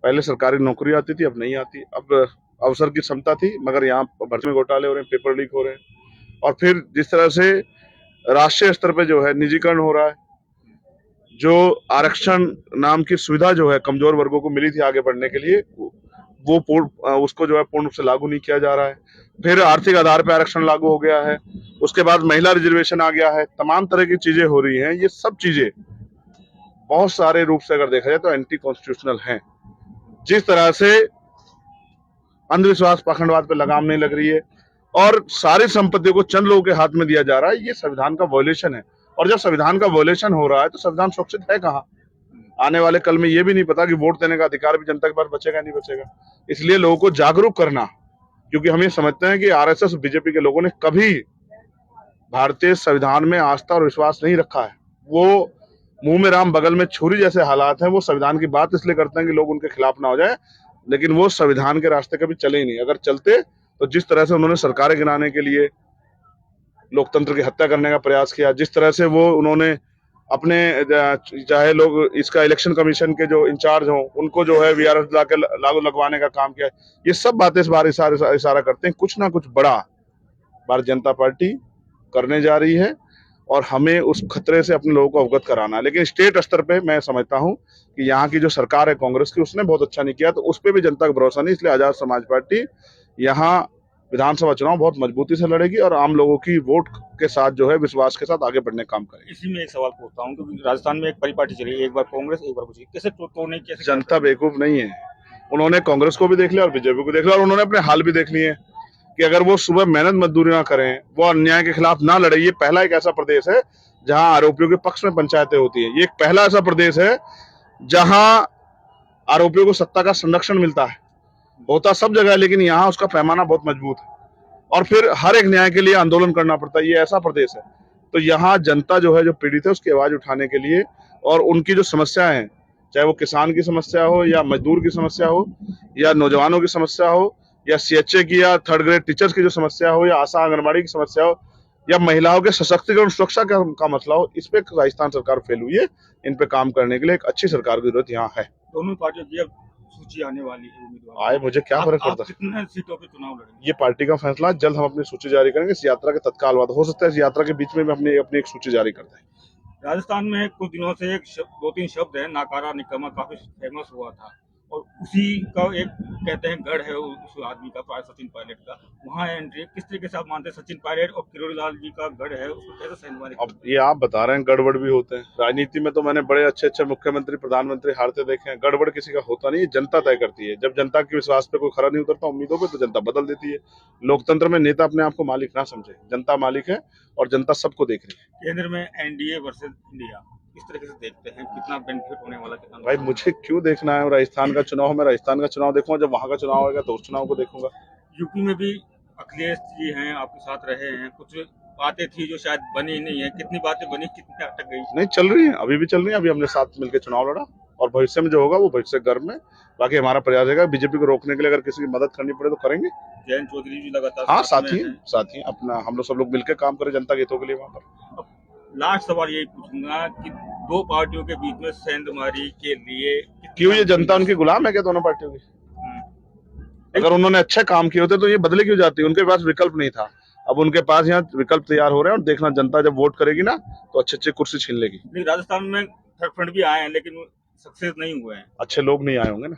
पहले सरकारी नौकरी आती थी, अब नहीं आती। अब अवसर की क्षमता थी, मगर यहाँ भर्ती में घोटाले हो रहे हैं, पेपर लीक हो रहे हैं। और फिर जिस तरह से राष्ट्रीय स्तर पे जो है निजीकरण हो रहा है, जो आरक्षण नाम की सुविधा जो है कमजोर वर्गों को मिली थी आगे बढ़ने के लिए, वो उसको जो है पूर्ण रूप से लागू नहीं किया जा रहा है। फिर आर्थिक आधार पर आरक्षण लागू हो गया है, उसके बाद महिला रिजर्वेशन आ गया है, तमाम तरह की चीजें हो रही हैं। ये सब चीजें बहुत सारे रूप से अगर देखा जाए तो एंटी कॉन्स्टिट्यूशनल हैं। जिस तरह से अंधविश्वास पाखंडवाद पे लगाम नहीं लग रही है और सारी संपत्ति को चंद लोगों के हाथ में दिया जा रहा है, ये संविधान का वॉयलेशन है। और जब संविधान का वॉयलेशन हो रहा है तो संविधान सुरक्षित है कहाँ? आने वाले कल में ये भी नहीं पता कि वोट देने का अधिकार भी जनता के पास बचेगा नहीं बचेगा। इसलिए लोगों को जागरूक करना, क्योंकि हम ये समझते हैं कि आरएसएस बीजेपी के लोगों ने कभी भारतीय संविधान में आस्था और विश्वास नहीं रखा है। वो मुंह में राम बगल में छुरी जैसे हालात हैं। वो संविधान की बात इसलिए करते हैं कि लोग उनके खिलाफ ना हो जाए, लेकिन वो संविधान के रास्ते कभी चले ही नहीं। अगर चलते तो जिस तरह से उन्होंने सरकारें गिनाने के लिए लोकतंत्र की हत्या करने का प्रयास किया, जिस तरह से वो उन्होंने अपने चाहे लोग इसका इलेक्शन कमीशन के जो इंचार्ज हों उनको जो है वीआरएस लागू लगवाने का काम किया, ये सब बातें इस बार इशारा करते हैं कुछ ना कुछ बड़ा भारतीय जनता पार्टी करने जा रही है और हमें उस खतरे से अपने लोगों को अवगत कराना है। लेकिन स्टेट स्तर पे मैं समझता हूं कि यहाँ की जो सरकार है कांग्रेस की, उसने बहुत अच्छा नहीं किया, तो उस पर भी जनता का भरोसा नहीं। इसलिए आजाद समाज पार्टी यहाँ विधानसभा चुनाव बहुत मजबूती से लड़ेगी और आम लोगों की वोट के साथ जो है विश्वास के साथ आगे बढ़ने का काम करेगी। इसी में एक सवाल पूछता हूँ, क्योंकि राजस्थान में एक परिपाटी चली, एक बार कांग्रेस एक बार बीजेपी, कैसे तोड़ने कैसे? जनता बेवकूफ नहीं है, उन्होंने कांग्रेस को भी देख लिया और बीजेपी को देख लिया और उन्होंने अपने हाल भी देख लिए कि अगर वो सुबह मेहनत मजदूरी ना करें, वो अन्याय के खिलाफ ना लड़े। ये पहला एक ऐसा प्रदेश है जहां आरोपियों के पक्ष में पंचायतें होती है। ये एक पहला ऐसा प्रदेश है जहां आरोपियों को सत्ता का संरक्षण मिलता है। होता सब जगह है, लेकिन यहाँ उसका पैमाना बहुत मजबूत है और फिर हर एक न्याय के लिए आंदोलन करना पड़ता है। ये ऐसा प्रदेश है, तो यहाँ जनता जो है जो पीड़ित है उसकी आवाज उठाने के लिए और उनकी जो समस्याएं हैं, चाहे वो किसान की समस्या हो या मजदूर की समस्या हो या नौजवानों की समस्या हो या सीएचए की या थर्ड ग्रेड टीचर्स की जो समस्या हो या आशा आंगनबाड़ी की समस्या हो या महिलाओं के सशक्तिकरण सुरक्षा का मसला हो, इस पे राजस्थान सरकार फेल हुई है। इन पे काम करने के लिए एक अच्छी सरकार की जरूरत यहाँ है। दोनों पार्टियों की अब सूची आने वाली है, उम्मीदवार आए मुझे क्या फर्क पड़ता है? कितने सीटों पे चुनाव लड़ेंगे? ये पार्टी का फैसला। जल्द हम अपनी सूची जारी करेंगे। इस यात्रा के तत्काल बाद हो सकता है इस यात्रा के बीच में भी अपनी एक सूची जारी कर दें। राजस्थान में कुछ दिनों से दो तीन शब्द है, नाकारा निकम्मा, काफी फेमस हुआ था और उसी का एक कहते हैं गढ़ है उस आदमी का, सचिन पायलट का। वहाँ एंट्री किस तरीके से आप मानते हैं? सचिन पायलट और किरोड़ी लाल जी का गढ़ है, उसको कैसे सहन? अब ये आप बता रहे हैं गड़बड़ भी होते हैं। राजनीति में तो मैंने बड़े अच्छे अच्छे मुख्यमंत्री प्रधानमंत्री हारते देखे हैं। गड़बड़ किसी का होता नहीं, जनता तय करती है। जब जनता के विश्वास पे कोई खरा नहीं उतरता उम्मीदों पे, तो जनता बदल देती है। लोकतंत्र में नेता अपने आप को मालिक ना समझे, जनता मालिक है और जनता सबको देख रही है। केंद्र में एनडीए वर्सेस इंडिया इस तरीके से देखते हैं, कितना बेनिफिट होने वाला, कितना? भाई मुझे क्यों देखना है? राजस्थान का चुनाव, मैं राजस्थान का चुनाव देखूंगा। जब वहां का चुनाव आएगा तो उस चुनाव को देखूंगा। यूपी में भी अखिलेश जी हैं, आपके साथ रहे हैं, कुछ बातें थी जो शायद बनी नहीं है। कितनी बातें बनी, कितनी अटक गई? नहीं, चल रही है, अभी भी चल रही है। अभी हमने साथ मिलकर चुनाव लड़ा और भविष्य में जो होगा वो भविष्य गर्भ में। बाकी हमारा प्रयास है बीजेपी को रोकने के लिए अगर किसी की मदद करनी पड़े तो करेंगे। जयंत चौधरी भी लगातार हाँ, साथी अपना हम लोग सब लोग मिलकर काम करें जनता के हितों के लिए वहाँ पर। लास्ट सवाल यही पूछूंगा कि दो पार्टियों के बीच में सेंधमारी के लिए क्यों? ये जनता उनकी गुलाम है क्या दोनों पार्टियों की? अगर उन्होंने अच्छे काम किए होते तो ये बदले क्यों जाती? उनके पास विकल्प नहीं था, अब उनके पास यहाँ विकल्प तैयार हो रहे हैं और देखना जनता जब वोट करेगी ना तो अच्छे अच्छे कुर्सी छीन लेगी। नहीं, राजस्थान में थर्ड फ्रंट भी आए हैं लेकिन सक्सेस नहीं हुए हैं। अच्छे लोग नहीं आए होंगे ना।